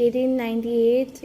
1898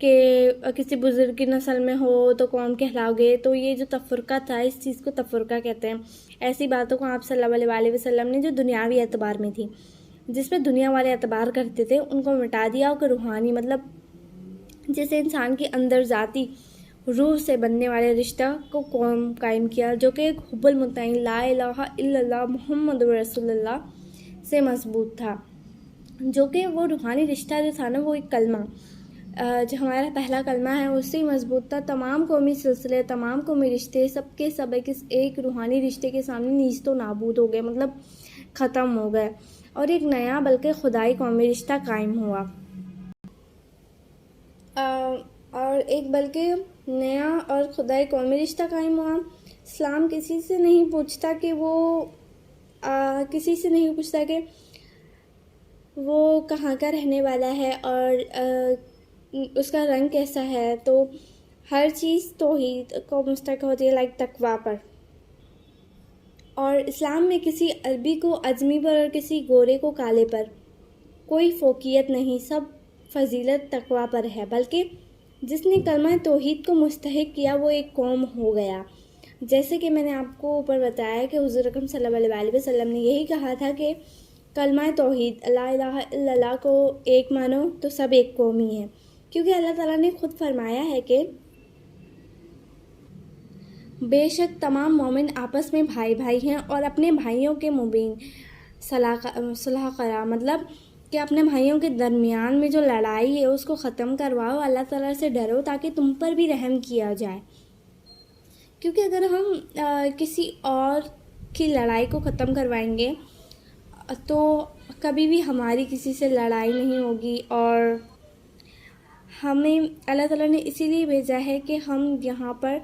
کہ کسی بزرگ کی نسل میں ہو تو قوم کہلاؤ گے، تو یہ جو تفرقہ تھا اس چیز کو تفرقہ کہتے ہیں۔ ایسی باتوں کو آپ صلی اللہ علیہ وسلم نے جو دنیاوی اعتبار میں تھی، جس پہ دنیا والے اعتبار کرتے تھے، ان کو مٹا دیا، اور روحانی مطلب جیسے انسان کے اندر ذاتی روح سے بننے والے رشتہ کو قائم کیا، جو کہ ایک حب المطمئن لا الہ الا اللہ محمد رسول اللہ سے مضبوط تھا، جو کہ وہ روحانی رشتہ جو تھا نا، وہ ایک کلمہ جو ہمارا پہلا کلمہ ہے اس سے ہی مضبوط تھا۔ تمام قومی سلسلے، تمام قومی رشتے سب کے سب ایک روحانی رشتے کے سامنے نیست و نابود ہو گئے، مطلب ختم ہو گئے، اور ایک نیا بلکہ خدائی قومی رشتہ قائم ہوا، اور ایک بلکہ نیا اور خدائی قومی رشتہ قائم ہوا۔ اسلام کسی سے نہیں پوچھتا کہ وہ کہاں کا رہنے والا ہے اور اس کا رنگ کیسا ہے، تو ہر چیز توحید کو مستحق ہوتی ہے، لائک تقویٰ پر۔ اور اسلام میں کسی عربی کو عجمی پر اور کسی گورے کو کالے پر کوئی فوقیت نہیں، سب فضیلت تقویٰ پر ہے، بلکہ جس نے کلمہ توحید کو مستحق کیا وہ ایک قوم ہو گیا۔ جیسے کہ میں نے آپ کو اوپر بتایا کہ حضور اکرم صلی اللہ علیہ وسلم نے یہی کہا تھا کہ کلمہ توحید لا الہ الا اللہ کو ایک مانو تو سب ایک قوم ہی ہے، کیونکہ اللہ تعالیٰ نے خود فرمایا ہے کہ بے شک تمام مومن آپس میں بھائی بھائی ہیں، اور اپنے بھائیوں کے مبین صلح کرا، مطلب کہ اپنے بھائیوں کے درمیان میں جو لڑائی ہے اس کو ختم کرواؤ، اللہ تعالیٰ سے ڈرو تاکہ تم پر بھی رحم کیا جائے، کیونکہ اگر ہم کسی اور کی لڑائی کو ختم کروائیں گے تو کبھی بھی ہماری کسی سے لڑائی نہیں ہوگی، اور ہمیں اللہ تعالیٰ نے اسی لیے بھیجا ہے کہ ہم یہاں پر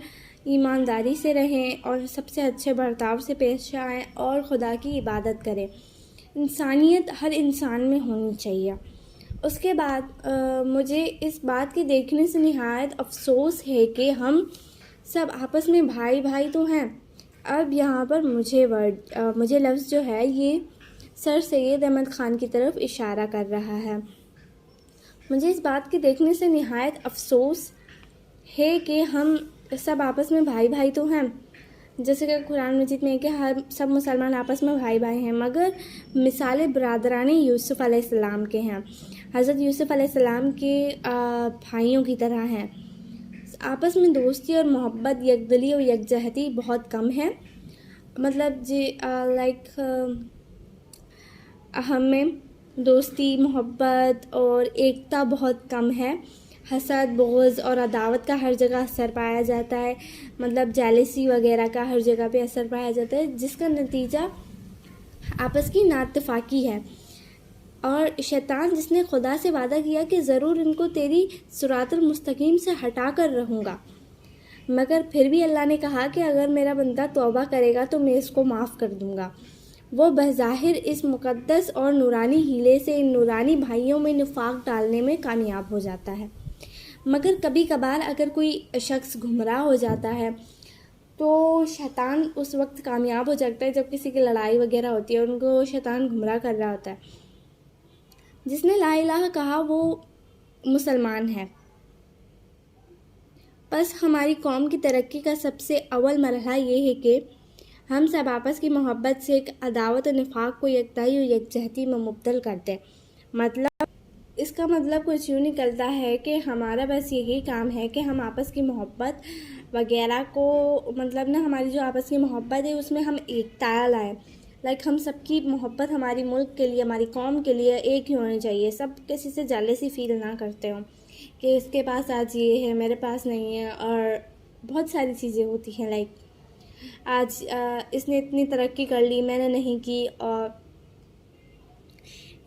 ایمانداری سے رہیں اور سب سے اچھے برتاؤ سے پیش آئیں اور خدا کی عبادت کریں۔ انسانیت ہر انسان میں ہونی چاہیے۔ اس کے بعد مجھے اس بات کے دیکھنے سے نہایت افسوس ہے کہ ہم سب آپس میں بھائی بھائی تو ہیں۔ اب یہاں پر مجھے لفظ جو ہے یہ سر سید احمد خان کی طرف اشارہ کر رہا ہے۔ مجھے اس بات کے دیکھنے سے نہایت افسوس ہے کہ ہم سب آپس میں بھائی بھائی تو ہیں، جیسے کہ قرآن مجید میں ہے کہ سب مسلمان آپس میں بھائی بھائی ہیں، مگر مثال برادران یوسف علیہ السلام کے ہیں، حضرت یوسف علیہ السلام کے بھائیوں کی طرح ہیں۔ آپس میں دوستی اور محبت، یکدلی اور یکجہتی بہت کم ہے، مطلب لائک ہمیں دوستی، محبت اور ایکتا بہت کم ہے۔ حسد، بغض اور عداوت کا ہر جگہ اثر پایا جاتا ہے، مطلب جیلسی وغیرہ کا ہر جگہ پہ اثر پایا جاتا ہے، جس کا نتیجہ آپس کی نااتفاقی ہے۔ اور شیطان جس نے خدا سے وعدہ کیا کہ ضرور ان کو تیری صراط المستقیم سے ہٹا کر رہوں گا، مگر پھر بھی اللہ نے کہا کہ اگر میرا بندہ توبہ کرے گا تو میں اس کو معاف کر دوں گا، وہ بظاہر اس مقدس اور نورانی ہیلے سے ان نورانی بھائیوں میں نفاق ڈالنے میں کامیاب ہو جاتا ہے۔ مگر کبھی کبھار اگر کوئی شخص گمراہ ہو جاتا ہے تو شیطان اس وقت کامیاب ہو جاتا ہے جب کسی کی لڑائی وغیرہ ہوتی ہے، ان کو شیطان گمراہ کر رہا ہوتا ہے۔ جس نے لا الہ کہا وہ مسلمان ہے۔ بس ہماری قوم کی ترقی کا سب سے اول مرحلہ یہ ہے کہ ہم سب آپس کی محبت سے ایک عداوت و نفاق کو یکتائی اور یکجہتی میں مبدل کرتے ہیں۔ مطلب اس کا مطلب کچھ یوں نکلتا ہے کہ ہمارا بس یہی کام ہے کہ ہم آپس کی محبت وغیرہ کو، مطلب نا ہماری جو آپس کی محبت ہے اس میں ہم ایکتا لائیں، لائک ہم سب کی محبت ہماری ملک کے لیے، ہماری قوم کے لیے ایک ہی ہونی چاہیے، سب کسی سے جیلسی فیل نہ کرتے ہوں کہ اس کے پاس آج یہ ہے میرے پاس نہیں ہے، اور بہت ساری چیزیں ہوتی ہیں لائک آج اس نے اتنی ترقی کر لی میں نے نہیں کی۔ اور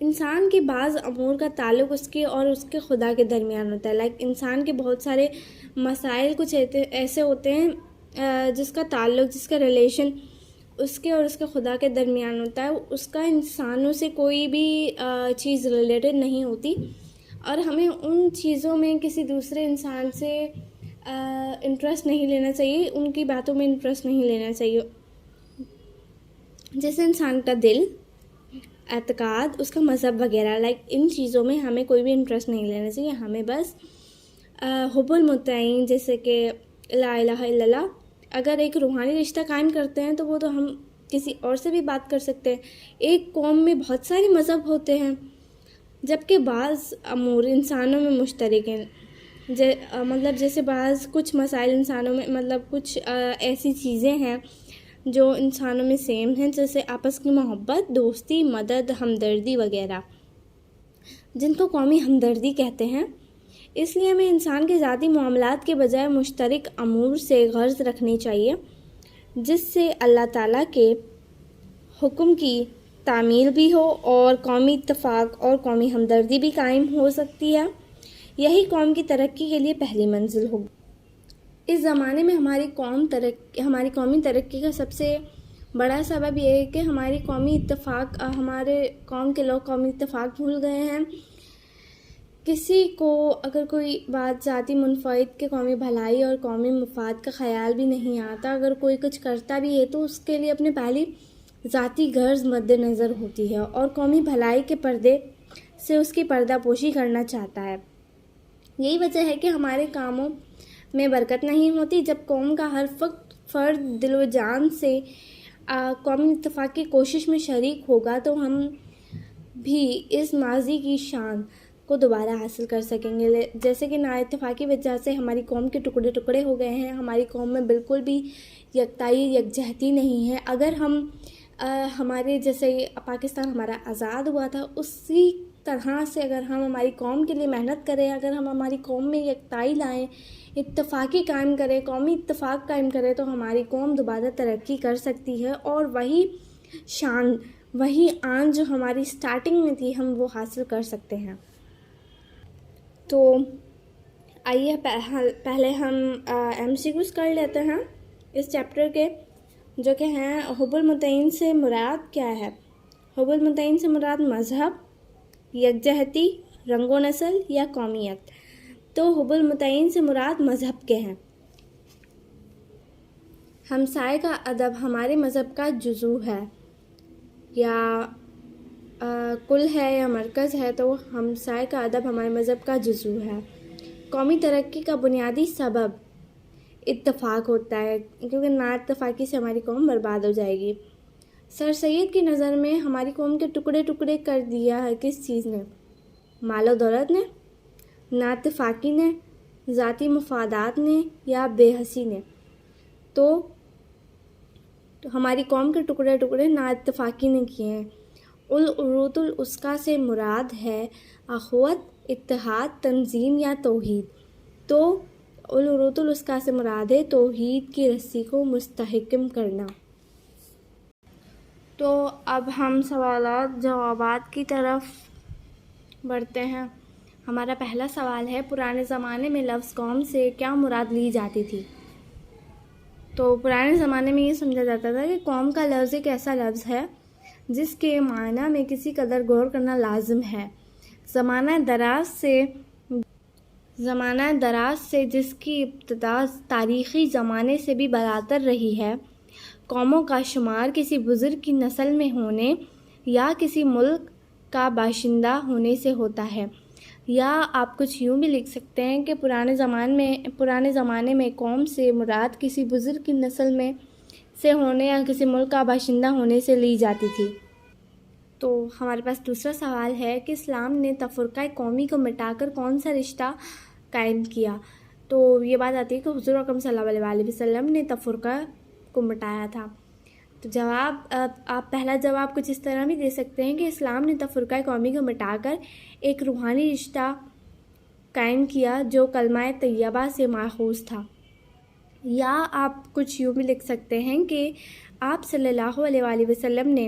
انسان کے بعض امور کا تعلق اس کے اور اس کے خدا کے درمیان ہوتا ہے، لائک انسان کے بہت سارے مسائل کچھ ایسے ہوتے ہیں جس کا تعلق، جس کا ریلیشن اس کے اور اس کے خدا کے درمیان ہوتا ہے، اس کا انسانوں سے کوئی بھی چیز ریلیٹڈ نہیں ہوتی، اور ہمیں ان چیزوں میں کسی دوسرے انسان سے انٹرسٹ نہیں لینا چاہیے، ان کی باتوں میں انٹرسٹ نہیں لینا چاہیے، جیسے انسان کا دل، اعتقاد، اس کا مذہب وغیرہ، لائک ان چیزوں میں ہمیں کوئی بھی انٹرسٹ نہیں لینا چاہیے، ہمیں بس حب المتعین جیسے کہ لا الہ الا اللہ، اگر ایک روحانی رشتہ قائم کرتے ہیں تو وہ تو ہم کسی اور سے بھی بات کر سکتے ہیں۔ ایک قوم میں بہت سارے مذہب ہوتے ہیں، جبکہ بعض امور انسانوں میں مشترک ہیں، مطلب جیسے بعض کچھ مسائل انسانوں میں، مطلب کچھ ایسی چیزیں ہیں جو انسانوں میں سیم ہیں، جیسے آپس کی محبت، دوستی، مدد، ہمدردی وغیرہ، جن کو قومی ہمدردی کہتے ہیں۔ اس لیے ہمیں انسان کے ذاتی معاملات کے بجائے مشترک امور سے غرض رکھنی چاہیے، جس سے اللہ تعالیٰ کے حکم کی تعمیل بھی ہو اور قومی اتفاق اور قومی ہمدردی بھی قائم ہو سکتی ہے۔ یہی قوم کی ترقی کے لیے پہلی منزل ہوگی۔ اس زمانے میں ہماری قومی ترقی کا سب سے بڑا سبب یہ ہے کہ ہماری ہمارے قوم کے لوگ قومی اتفاق بھول گئے ہیں۔ کسی کو اگر کوئی بات ذاتی منفعت کے قومی بھلائی اور قومی مفاد کا خیال بھی نہیں آتا، اگر کوئی کچھ کرتا بھی ہے تو اس کے لیے اپنے پہلی ذاتی غرض مد نظر ہوتی ہے اور قومی بھلائی کے پردے سے اس کی پردہ پوشی کرنا چاہتا ہے۔ یہی وجہ ہے کہ ہمارے کاموں میں برکت نہیں ہوتی۔ جب قوم کا ہر فرد دل و جان سے قومی اتفاق کی کوشش میں شریک ہوگا تو ہم بھی اس ماضی کی شان کو دوبارہ حاصل کر سکیں گے۔ جیسے کہ نا اتفاقی وجہ سے ہماری قوم کے ٹکڑے ٹکڑے ہو گئے ہیں، ہماری قوم میں بالکل بھی یکتائی یکجہتی نہیں ہے۔ اگر ہمارے جیسے پاکستان ہمارا آزاد ہوا تھا، اسی طرح سے اگر ہم ہماری قوم کے لیے محنت کریں، اگر ہم ہماری قوم میں یکتائی لائیں، اتفاقی قائم کریں، قومی اتفاق قائم کریں، تو ہماری قوم دوبارہ ترقی کر سکتی ہے اور وہی شان، وہی آن جو ہماری سٹارٹنگ میں تھی، ہم وہ حاصل کر سکتے ہیں۔ تو آئیے پہلے ہم MCQs کر لیتے ہیں اس چیپٹر کے، جو کہ ہیں حب المتعین سے مراد کیا ہے۔ حب المتعین سے مراد مذہب، یکجہتی، رنگ و نسل یا قومیت۔ تو حب المتعین سے مراد مذہب کے ہیں۔ ہمسائے کا ادب ہمارے مذہب کا جزو ہے، یا کل ہے یا مرکز ہے، تو ہمسائے کا ادب ہمارے مذہب کا جزو ہے۔ قومی ترقی کا بنیادی سبب اتفاق ہوتا ہے، کیونکہ نا اتفاقی سے ہماری قوم برباد ہو جائے گی۔ سر سید کی نظر میں ہماری قوم کے ٹکڑے ٹکڑے کر دیا ہے کس چیز نے؟ مال و دولت نے، نا اتفاقی نے، ذاتی مفادات نے، یا بے حسی نے؟ تو ہماری قوم کے ٹکڑے ٹکڑے نا اتفاقی نے کیے ہیں۔ العروۃ الوثقیٰ سے مراد ہے اخوت، اتحاد، تنظیم یا توحید۔ تو العروۃ الوثقیٰ سے مراد ہے توحید کی رسی کو مستحکم کرنا۔ تو اب ہم سوالات جوابات کی طرف بڑھتے ہیں۔ ہمارا پہلا سوال ہے، پرانے زمانے میں لفظ قوم سے کیا مراد لی جاتی تھی؟ تو پرانے زمانے میں یہ سمجھا جاتا تھا کہ قوم کا لفظ ایک ایسا لفظ ہے جس کے معنی میں کسی قدر غور کرنا لازم ہے۔ زمانہ دراز سے جس کی ابتدا تاریخی زمانے سے بھی براتر رہی ہے، قوموں کا شمار کسی بزرگ کی نسل میں ہونے یا کسی ملک کا باشندہ ہونے سے ہوتا ہے، یا آپ کچھ یوں بھی لکھ سکتے ہیں کہ پرانے زمانے میں قوم سے مراد کسی بزرگ کی نسل میں سے ہونے یا کسی ملک کا باشندہ ہونے سے لی جاتی تھی۔ تو ہمارے پاس دوسرا سوال ہے کہ اسلام نے تفرقہ قومی کو مٹا کر کون سا رشتہ قائم کیا؟ تو یہ بات آتی ہے کہ حضور اکرم صلی اللہ علیہ وسلم نے تفرقہ کو مٹایا تھا۔ تو آپ پہلا جواب کچھ اس طرح بھی دے سکتے ہیں کہ اسلام نے تفرقہ قومی کو مٹا کر ایک روحانی رشتہ قائم کیا جو کلمہ طیبہ سے ماخوذ تھا، یا آپ کچھ یوں بھی لکھ سکتے ہیں کہ آپ صلی اللہ علیہ وسلم نے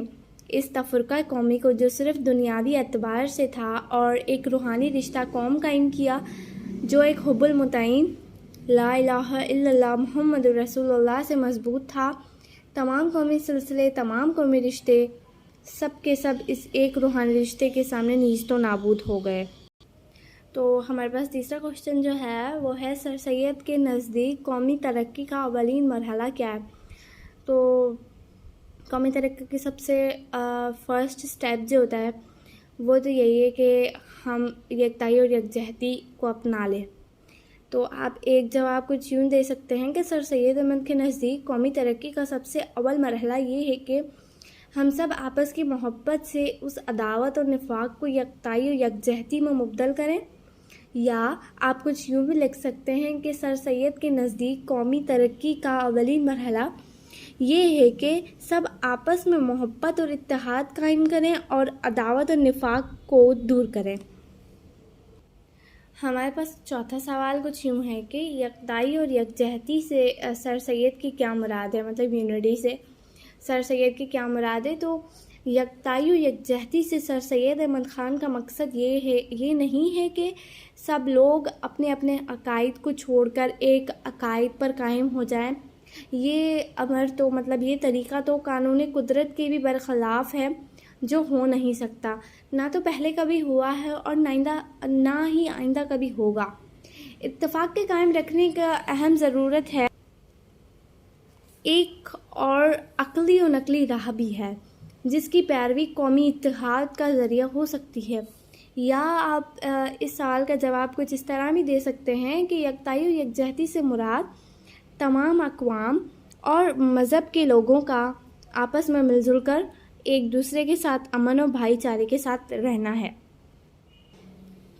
اس تفرقہ قومی کو جو صرف دنیاوی اعتبار سے تھا اور ایک روحانی رشتہ قوم قائم کیا جو ایک حب المتعین لا الہ الا اللہ محمد رسول اللہ سے مضبوط تھا۔ تمام قومی سلسلے، تمام قومی رشتے سب کے سب اس ایک روحانی رشتے کے سامنے نیست و نابود ہو گئے۔ تو ہمارے پاس تیسرا کوشچن جو ہے وہ ہے، سر سید کے نزدیک قومی ترقی کا اولین مرحلہ کیا ہے؟ تو قومی ترقی کی سب سے فرسٹ سٹیپ جو ہوتا ہے وہ تو یہی ہے کہ ہم یکتائی اور یکجہتی کو اپنا لیں۔ تو آپ ایک جواب کچھ یوں دے سکتے ہیں کہ سر سید احمد کے نزدیک قومی ترقی کا سب سے اول مرحلہ یہ ہے کہ ہم سب آپس کی محبت سے اس عداوت اور نفاق کو یکتائی اور یکجہتی میں مبدل کریں. یا آپ کچھ یوں بھی لکھ سکتے ہیں کہ سر سید کے نزدیک قومی ترقی کا اولین مرحلہ یہ ہے کہ سب آپس میں محبت اور اتحاد قائم کریں اور عداوت اور نفاق کو دور کریں. ہمارے پاس چوتھا سوال کچھ یوں ہے کہ یکتائی اور یکجہتی سے سر سید کی کیا مراد ہے، مطلب یونٹی سے سر سید کی کیا مراد ہے. تو یکتائی و یکجہتی سے سر سید احمد خان کا مقصد یہ نہیں ہے کہ سب لوگ اپنے اپنے عقائد کو چھوڑ کر ایک عقائد پر قائم ہو جائیں. یہ امر تو مطلب یہ طریقہ تو قانون قدرت کے بھی برخلاف ہے، جو ہو نہیں سکتا، نہ تو پہلے کبھی ہوا ہے اور نہ ہی آئندہ کبھی ہوگا. اتفاق کے قائم رکھنے کا اہم ضرورت ہے. ایک اور عقلی و نقلی راہ بھی ہے جس کی پیروی قومی اتحاد کا ذریعہ ہو سکتی ہے. یا آپ اس سوال کا جواب کچھ اس طرح بھی دے سکتے ہیں کہ یکتائی و یکجہتی سے مراد تمام اقوام اور مذہب کے لوگوں کا آپس میں مل جل کر ایک دوسرے کے ساتھ امن و بھائی چارے کے ساتھ رہنا ہے.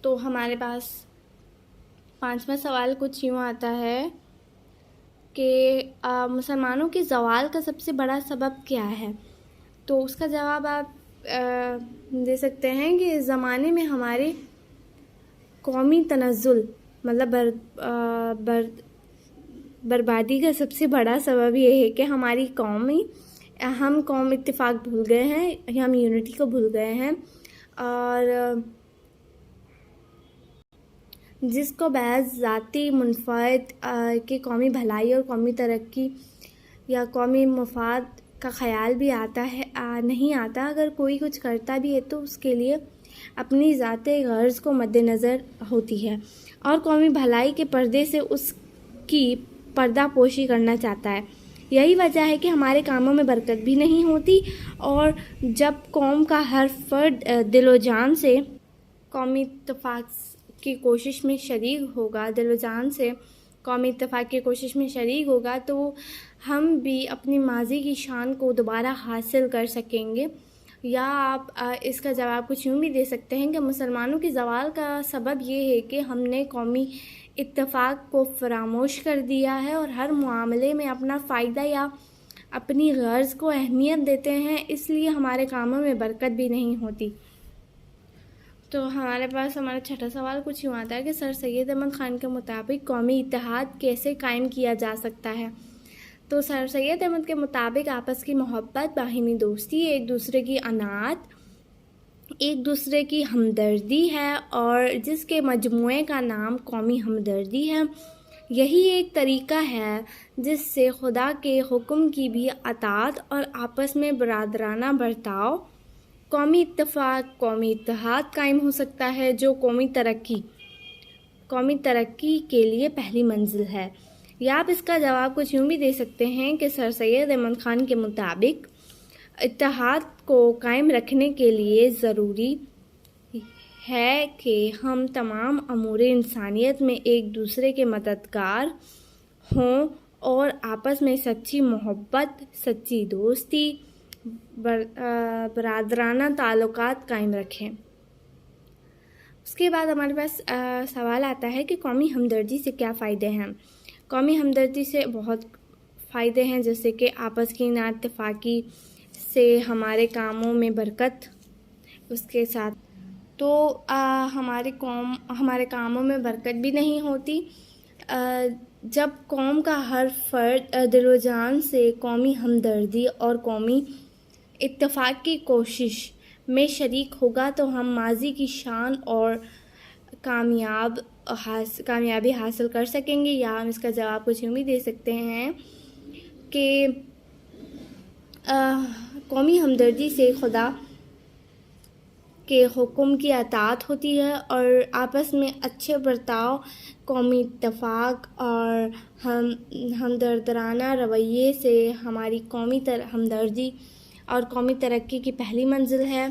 تو ہمارے پاس پانچواں سوال کچھ یوں آتا ہے کہ مسلمانوں کے زوال کا سب سے بڑا سبب کیا ہے. تو اس کا جواب آپ دے سکتے ہیں کہ زمانے میں ہمارے قومی تنزل مطلب بربادی کا سب سے بڑا سبب یہ ہے کہ ہم قوم اتفاق بھول گئے ہیں، ہم یونٹی کو بھول گئے ہیں، اور جس کو بعض ذاتی منفعت کی قومی بھلائی اور قومی ترقی یا قومی مفاد کا خیال بھی نہیں آتا. اگر کوئی کچھ کرتا بھی ہے تو اس کے لیے اپنی ذاتی غرض کو مد نظر ہوتی ہے اور قومی بھلائی کے پردے سے اس کی پردہ پوشی کرنا چاہتا ہے. یہی وجہ ہے کہ ہمارے کاموں میں برکت بھی نہیں ہوتی، اور جب قوم کا ہر فرد دل و جان سے قومی اتفاق کی کوشش میں شریک ہوگا تو ہم بھی اپنی ماضی کی شان کو دوبارہ حاصل کر سکیں گے. یا آپ اس کا جواب کچھ یوں بھی دے سکتے ہیں کہ مسلمانوں کے زوال کا سبب یہ ہے کہ ہم نے قومی اتفاق کو فراموش کر دیا ہے اور ہر معاملے میں اپنا فائدہ یا اپنی غرض کو اہمیت دیتے ہیں، اس لیے ہمارے کاموں میں برکت بھی نہیں ہوتی. تو ہمارا چھٹا سوال کچھ یوں آتا ہے کہ سر سید احمد خان کے مطابق قومی اتحاد کیسے قائم کیا جا سکتا ہے. تو سر سید احمد کے مطابق آپس کی محبت، باہمی دوستی، ایک دوسرے کی عنایت، ایک دوسرے کی ہمدردی ہے، اور جس کے مجموعے کا نام قومی ہمدردی ہے. یہی ایک طریقہ ہے جس سے خدا کے حکم کی بھی اطاعت اور آپس میں برادرانہ برتاؤ، قومی اتفاق، قومی اتحاد قائم ہو سکتا ہے، جو قومی ترقی کے لیے پہلی منزل ہے. یا آپ اس کا جواب کچھ یوں بھی دے سکتے ہیں کہ سر سید احمد خان کے مطابق اتحاد کو قائم رکھنے کے لیے ضروری ہے کہ ہم تمام امور انسانیت میں ایک دوسرے کے مددگار ہوں اور آپس میں سچی محبت، سچی دوستی، برادرانہ تعلقات قائم رکھیں. اس کے بعد ہمارے پاس سوال آتا ہے کہ قومی ہمدردی سے کیا فائدے ہیں. قومی ہمدردی سے بہت فائدے ہیں، جیسے کہ آپس کی اتفاقی سے ہمارے کاموں میں برکت. اس کے ساتھ تو ہمارے کاموں میں برکت بھی نہیں ہوتی. جب قوم کا ہر فرد دل و جان سے قومی ہمدردی اور قومی اتفاق کی کوشش میں شریک ہوگا تو ہم ماضی کی شان اور کامیابی حاصل کر سکیں گے. یا ہم اس کا جواب کچھ یوں بھی دے سکتے ہیں کہ قومی ہمدردی سے خدا کے حکم کی اطاعت ہوتی ہے اور آپس میں اچھے برتاؤ، قومی اتفاق اور ہمدردانہ رویے سے ہماری قومی ہمدردی اور قومی ترقی کی پہلی منزل ہے.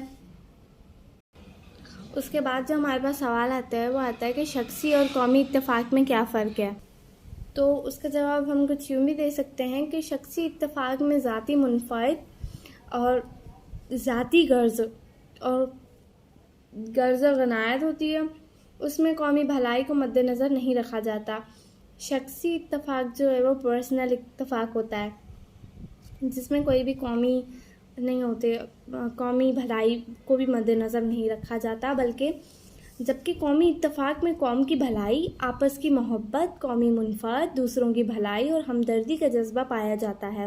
اس کے بعد جو ہمارے پاس سوال آتا ہے وہ آتا ہے کہ شخصی اور قومی اتفاق میں کیا فرق ہے. تو اس کا جواب ہم کچھ یوں بھی دے سکتے ہیں کہ شخصی اتفاق میں ذاتی منفعت اور ذاتی غرض و غنایت ہوتی ہے. اس میں قومی بھلائی کو مد نظر نہیں رکھا جاتا. شخصی اتفاق جو ہے وہ پرسنل اتفاق ہوتا ہے جس میں کوئی بھی قومی نہیں ہوتے، قومی بھلائی کو بھی مد نظر نہیں رکھا جاتا، بلکہ جبکہ قومی اتفاق میں قوم کی بھلائی، آپس کی محبت، قومی منفعت، دوسروں کی بھلائی اور ہمدردی کا جذبہ پایا جاتا ہے.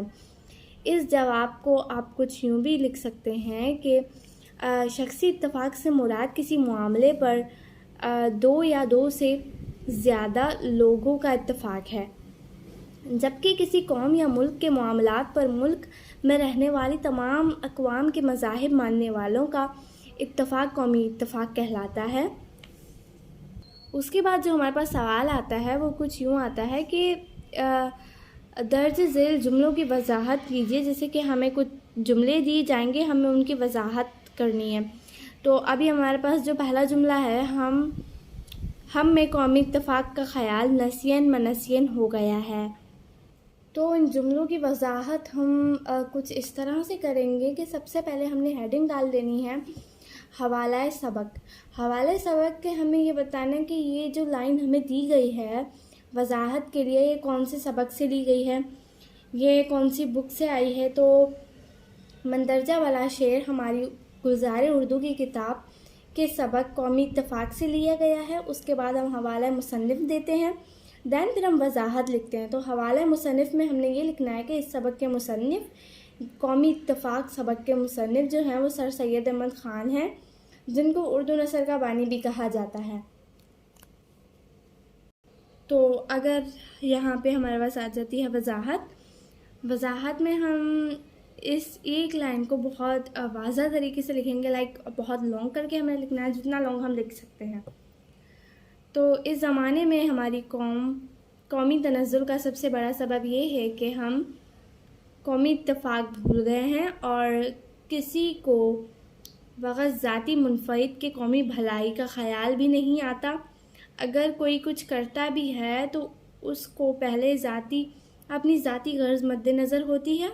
اس جواب کو آپ کچھ یوں بھی لکھ سکتے ہیں کہ شخصی اتفاق سے مراد کسی معاملے پر دو یا دو سے زیادہ لوگوں کا اتفاق ہے، جبکہ کسی قوم یا ملک کے معاملات پر ملک میں رہنے والی تمام اقوام کے مذاہب ماننے والوں کا اتفاق قومی اتفاق کہلاتا ہے. اس کے بعد جو ہمارے پاس سوال آتا ہے وہ کچھ یوں آتا ہے کہ درج ذیل جملوں کی وضاحت کیجیے. جیسے کہ ہمیں کچھ جملے دی جائیں گے، ہمیں ان کی وضاحت کرنی ہے. تو ابھی ہمارے پاس جو پہلا جملہ ہے، ہم میں قومی اتفاق کا خیال نسین منسین ہو گیا ہے. تو ان جملوں کی وضاحت ہم کچھ اس طرح سے کریں گے کہ سب سے پہلے ہم نے ہیڈنگ ڈال دینی ہے حوالہ سبق. حوالہ سبق کے ہمیں یہ بتانا ہے کہ یہ جو لائن ہمیں دی گئی ہے وضاحت کے لیے، یہ کون سے سبق سے لی گئی ہے، یہ کون سی بک سے آئی ہے. تو مندرجہ والا شعر ہماری گلزار اردو کی کتاب کے سبق قومی اتفاق سے لیا گیا ہے. اس کے بعد ہم حوالہ مصنف دیتے ہیں، پھر ہم وضاحت لکھتے ہیں. تو حوالہ مصنف میں ہم نے یہ لکھنا ہے کہ اس سبق کے مصنف، قومی اتفاق سبق کے مصنف جو ہیں وہ سر سید احمد خان ہیں، جن کو اردو نثر کا بانی بھی کہا جاتا ہے. تو اگر یہاں پہ ہمارے پاس آ جاتی ہے وضاحت میں ہم اس ایک لائن کو بہت واضح طریقے سے لکھیں گے، بہت لانگ کر کے ہمیں لکھنا ہے، جتنا لانگ ہم لکھ سکتے ہیں. تو اس زمانے میں ہماری قومی تنزل کا سب سے بڑا سبب یہ ہے کہ ہم قومی اتفاق بھول گئے ہیں اور کسی کو بغیر ذاتی منفعت کے قومی بھلائی کا خیال بھی نہیں آتا. اگر کوئی کچھ کرتا بھی ہے تو اس کو پہلے اپنی ذاتی غرض مد نظر ہوتی ہے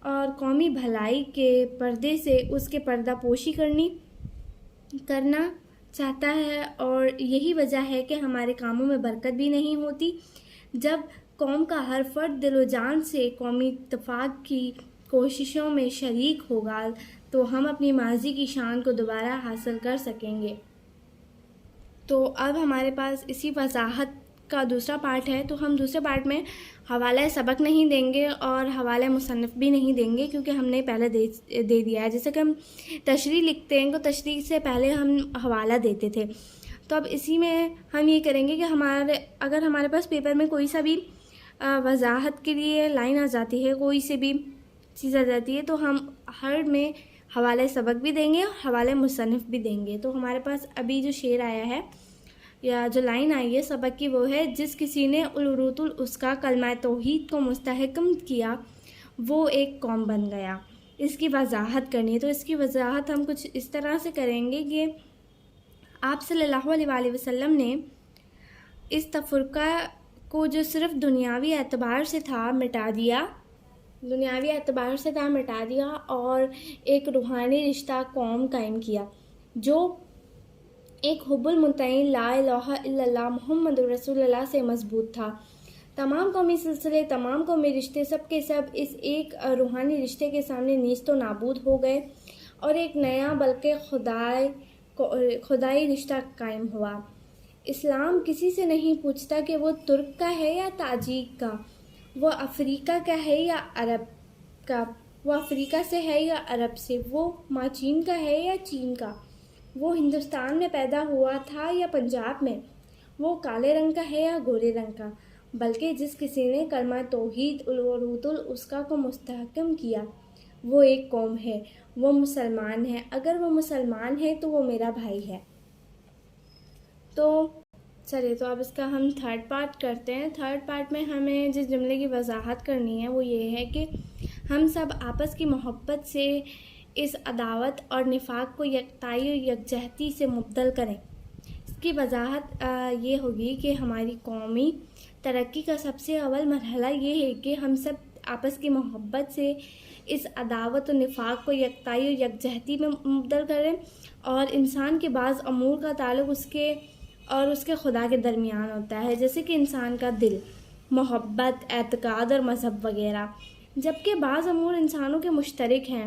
اور قومی بھلائی کے پردے سے اس کے پردہ پوشی کرنا چاہتا ہے. اور یہی وجہ ہے کہ ہمارے کاموں میں برکت بھی نہیں ہوتی. جب قوم کا ہر فرد دل و جان سے قومی اتفاق کی کوششوں میں شریک ہوگا تو ہم اپنی ماضی کی شان کو دوبارہ حاصل کر سکیں گے. تو اب ہمارے پاس اسی وضاحت کا دوسرا پارٹ ہے. تو ہم دوسرے پارٹ میں حوالہ سبق نہیں دیں گے اور حوالہ مصنف بھی نہیں دیں گے، کیونکہ ہم نے پہلے دے دیا ہے. جیسے کہ ہم تشریح لکھتے ہیں تو تشریح سے پہلے ہم حوالہ دیتے تھے. تو اب اسی میں ہم یہ کریں گے کہ اگر ہمارے پاس پیپر میں کوئی سا بھی وضاحت کے لیے لائن آ جاتی ہے، کوئی سے بھی چیز آ جاتی ہے، تو ہم ہر میں حوالہ سبق بھی دیں گے اور حوالہ مصنف بھی دیں گے. تو ہمارے پاس ابھی جو شعر آیا ہے یا جو لائن آئی ہے سبق کی، وہ ہے جس کسی نے العروۃ الوثقیٰ کلمہ توحید کو مستحکم کیا وہ ایک قوم بن گیا. اس کی وضاحت کرنی ہے. تو اس کی وضاحت ہم کچھ اس طرح سے کریں گے کہ آپ صلی اللہ علیہ وآلہ وسلم نے اس تفرقہ کو جو صرف دنیاوی اعتبار سے تھا مٹا دیا اور ایک روحانی رشتہ قوم قائم کیا جو ایک حب المطمئن لا الہ الا اللہ محمد رسول اللہ سے مضبوط تھا. تمام قومی سلسلے، تمام قومی رشتے سب کے سب اس ایک روحانی رشتے کے سامنے نیست و نابود ہو گئے اور ایک نیا بلکہ خدائی رشتہ قائم ہوا. اسلام کسی سے نہیں پوچھتا کہ وہ ترک کا ہے یا تاجک کا، وہ افریقہ کا ہے یا عرب کا، وہ افریقہ سے ہے یا عرب سے، وہ ماچین کا ہے یا چین کا، وہ ہندوستان میں پیدا ہوا تھا یا پنجاب میں، وہ کالے رنگ کا ہے یا گورے رنگ کا، بلکہ جس کسی نے کلمہ توحید العروۃ الوثقیٰ کو مستحکم کیا وہ ایک قوم ہے، وہ مسلمان ہے. اگر وہ مسلمان ہے تو وہ میرا بھائی ہے. تو چلیے، تو اب اس کا ہم تھرڈ پارٹ کرتے ہیں. تھرڈ پارٹ میں ہمیں جس جملے کی وضاحت کرنی ہے وہ یہ ہے کہ ہم سب آپس کی محبت سے اس عداوت اور نفاق کو یکتائی اور یکجہتی سے مبدل کریں۔ اس کی وضاحت یہ ہوگی کہ ہماری قومی ترقی کا سب سے اول مرحلہ یہ ہے کہ ہم سب آپس کی محبت سے اس عداوت و نفاق کو یکتائی اور یکجہتی میں مبدل کریں، اور انسان کے بعض امور کا تعلق اس کے خدا کے درمیان ہوتا ہے، جیسے کہ انسان کا دل، محبت، اعتقاد اور مذہب وغیرہ، جبکہ بعض امور انسانوں کے مشترک ہیں،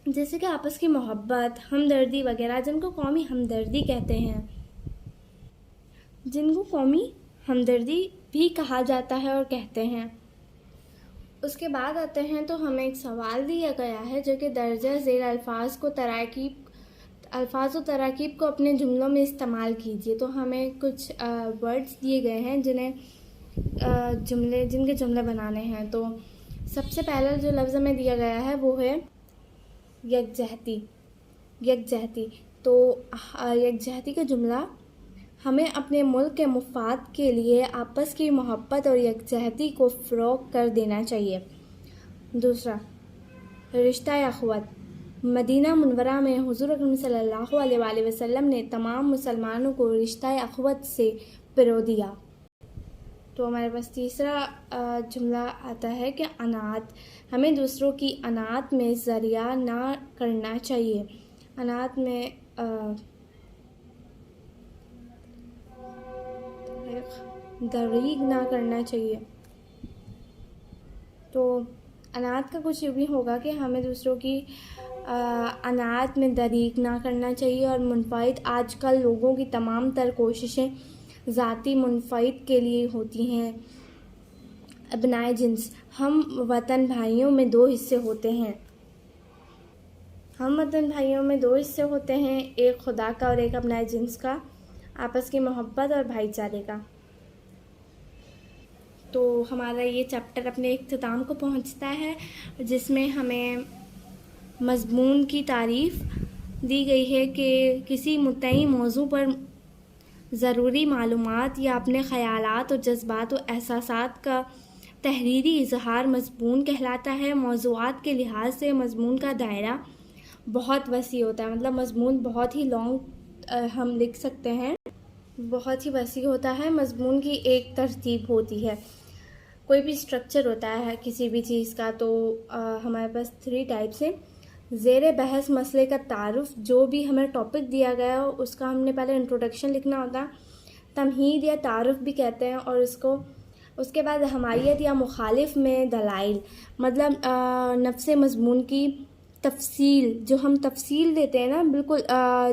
جیسے کہ آپس کی محبت، ہمدردی وغیرہ، جن کو قومی ہمدردی کہتے ہیں، جن کو قومی ہمدردی بھی کہا جاتا ہے اور کہتے ہیں۔ اس کے بعد آتے ہیں تو ہمیں ایک سوال دیا گیا ہے جو کہ درجہ ذیل الفاظ و تراکیب کو اپنے جملوں میں استعمال کیجیے۔ تو ہمیں کچھ ورڈز دیے گئے ہیں جن کے جملے بنانے ہیں۔ تو سب سے پہلا جو لفظ ہمیں دیا گیا ہے وہ ہے یکجہتی۔ تو یکجہتی کا جملہ: ہمیں اپنے ملک کے مفاد کے لیے آپس کی محبت اور یکجہتی کو فروغ کر دینا چاہیے۔ دوسرا، رشتہ اخوت: مدینہ منورہ میں حضور اکرم صلی اللہ علیہ وآلہ وسلم نے تمام مسلمانوں کو رشتہ اخوت سے پرو دیا۔ تو ہمارے پاس تیسرا جملہ آتا ہے کہ انات: ہمیں دوسروں کی انات میں ذریعہ نہ کرنا چاہیے، انات میں دریغ نہ کرنا چاہیے۔ تو انات کا کچھ یوں بھی ہوگا کہ ہمیں دوسروں کی انات میں دریغ نہ کرنا چاہیے، اور منفعت: آج کل لوگوں کی تمام تر کوششیں ذاتی منفعت کے لیے ہوتی ہیں۔ ابنائے جنس: ہم وطن بھائیوں میں دو حصے ہوتے ہیں، ایک خدا کا اور ایک ابنائے جنس کا، آپس کی محبت اور بھائی چارے کا۔ تو ہمارا یہ چیپٹر اپنے اختتام کو پہنچتا ہے، جس میں ہمیں مضمون کی تعریف دی گئی ہے کہ کسی متعین موضوع پر ضروری معلومات یا اپنے خیالات اور جذبات و احساسات کا تحریری اظہار مضمون کہلاتا ہے۔ موضوعات کے لحاظ سے مضمون کا دائرہ بہت وسیع ہوتا ہے، مطلب مضمون بہت ہی لانگ ہم لکھ سکتے ہیں، بہت ہی وسیع ہوتا ہے۔ مضمون کی ایک ترتیب ہوتی ہے، کوئی بھی اسٹرکچر ہوتا ہے کسی بھی چیز کا۔ تو ہمارے پاس 3 ٹائپس ہیں۔ زیر بحث مسئلے کا تعارف: جو بھی ہمیں ٹاپک دیا گیا ہو اس کا ہم نے پہلے انٹروڈکشن لکھنا ہوتا ہے، تمہید یا تعارف بھی کہتے ہیں، اور اس کے بعد حمایت یا مخالف میں دلائل، مطلب نفس مضمون کی تفصیل، جو ہم تفصیل دیتے ہیں نا، بالکل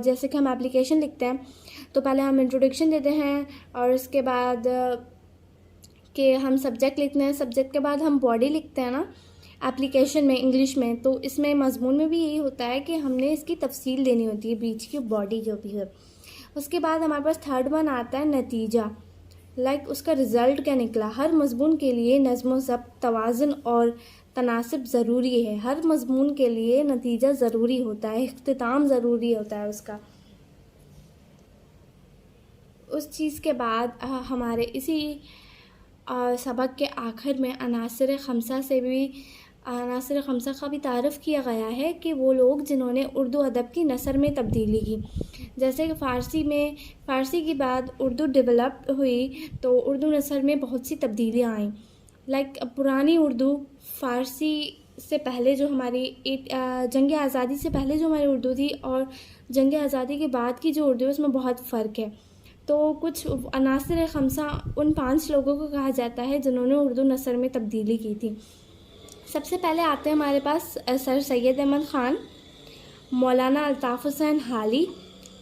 جیسے کہ ہم اپلیکیشن لکھتے ہیں تو پہلے ہم انٹروڈکشن دیتے ہیں، اور اس کے بعد کہ ہم سبجیکٹ لکھتے ہیں، سبجیکٹ کے بعد ہم باڈی لکھتے ہیں نا اپلیکیشن میں، انگلش میں۔ تو اس میں مضمون میں بھی یہی ہوتا ہے کہ ہم نے اس کی تفصیل دینی ہوتی ہے، بیچ کی باڈی جو بھی ہے۔ اس کے بعد ہمارے پاس 3rd ون آتا ہے نتیجہ، اس کا رزلٹ کیا نکلا۔ ہر مضمون کے لیے نظم و ضبط، توازن اور تناسب ضروری ہے۔ ہر مضمون کے لیے نتیجہ ضروری ہوتا ہے، اختتام ضروری ہوتا ہے اس کا۔ اس چیز کے بعد ہمارے اسی سبق کے آخر میں عناصر خمسہ کا بھی تعارف کیا گیا ہے کہ وہ لوگ جنہوں نے اردو ادب کی نثر میں تبدیلی کی، جیسے کہ فارسی کی بعد اردو ڈیولپ ہوئی تو اردو نثر میں بہت سی تبدیلیاں آئیں۔ پرانی اردو، فارسی سے پہلے جو ہماری جنگ آزادی سے پہلے جو ہماری اردو تھی اور جنگ آزادی کے بعد کی جو اردو ہے اس میں بہت فرق ہے۔ تو کچھ عناصر خمسہ ان 5 لوگوں کو کہا جاتا ہے جنہوں نے اردو نثر میں تبدیلی کی تھی۔ سب سے پہلے آتے ہیں ہمارے پاس سر سید احمد خان، مولانا الطاف حسین حالی،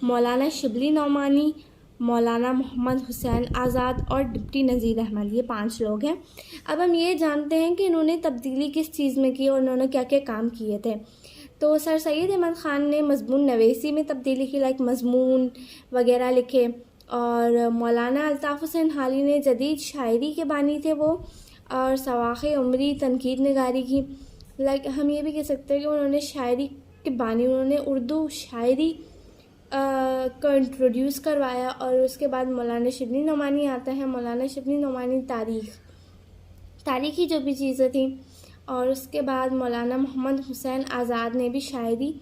مولانا شبلی نعمانی، مولانا محمد حسین آزاد اور ڈپٹی نذیر احمد۔ یہ 5 لوگ ہیں۔ اب ہم یہ جانتے ہیں کہ انہوں نے تبدیلی کس چیز میں کی اور انہوں نے کیا کیا کام کیے تھے۔ تو سر سید احمد خان نے مضمون نویسی میں تبدیلی کی، مضمون وغیرہ لکھے، اور مولانا الطاف حسین حالی نے جدید شاعری کے بانی تھے وہ، اور سواخ عمری تنقید نگاری کی۔ ہم یہ بھی کہہ سکتے ہیں کہ انہوں نے شاعری کے بانی، انہوں نے اردو شاعری کو انٹروڈیوس کروایا۔ اور اس کے بعد مولانا شبلی نعمانی آتا ہے۔ مولانا شبلی نعمانی تاریخی جو بھی چیزیں تھیں، اور اس کے بعد مولانا محمد حسین آزاد نے بھی شاعری.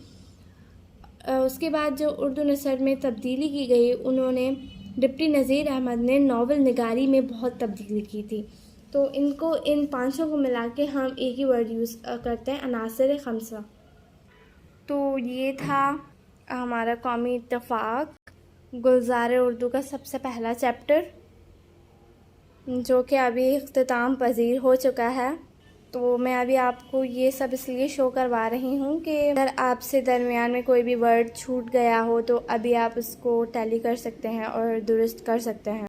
اس کے بعد جو اردو نثر میں تبدیلی کی گئی، انہوں نے ڈپٹی نذیر احمد نے ناول نگاری میں بہت تبدیلی کی تھی. تو ان پانچوں کو ملا کے ہم ایک ہی ورڈ یوز کرتے ہیں، عناصر خمسہ. تو یہ تھا ہمارا قومی اتفاق گلزار اردو کا سب سے پہلا چیپٹر، جو کہ ابھی اختتام پذیر ہو چکا ہے. تو میں ابھی آپ کو یہ سب اس لیے شو کروا رہی ہوں کہ اگر آپ سے درمیان میں کوئی بھی ورڈ چھوٹ گیا ہو تو ابھی آپ اس کو ٹیلی کر سکتے ہیں اور درست کر سکتے ہیں.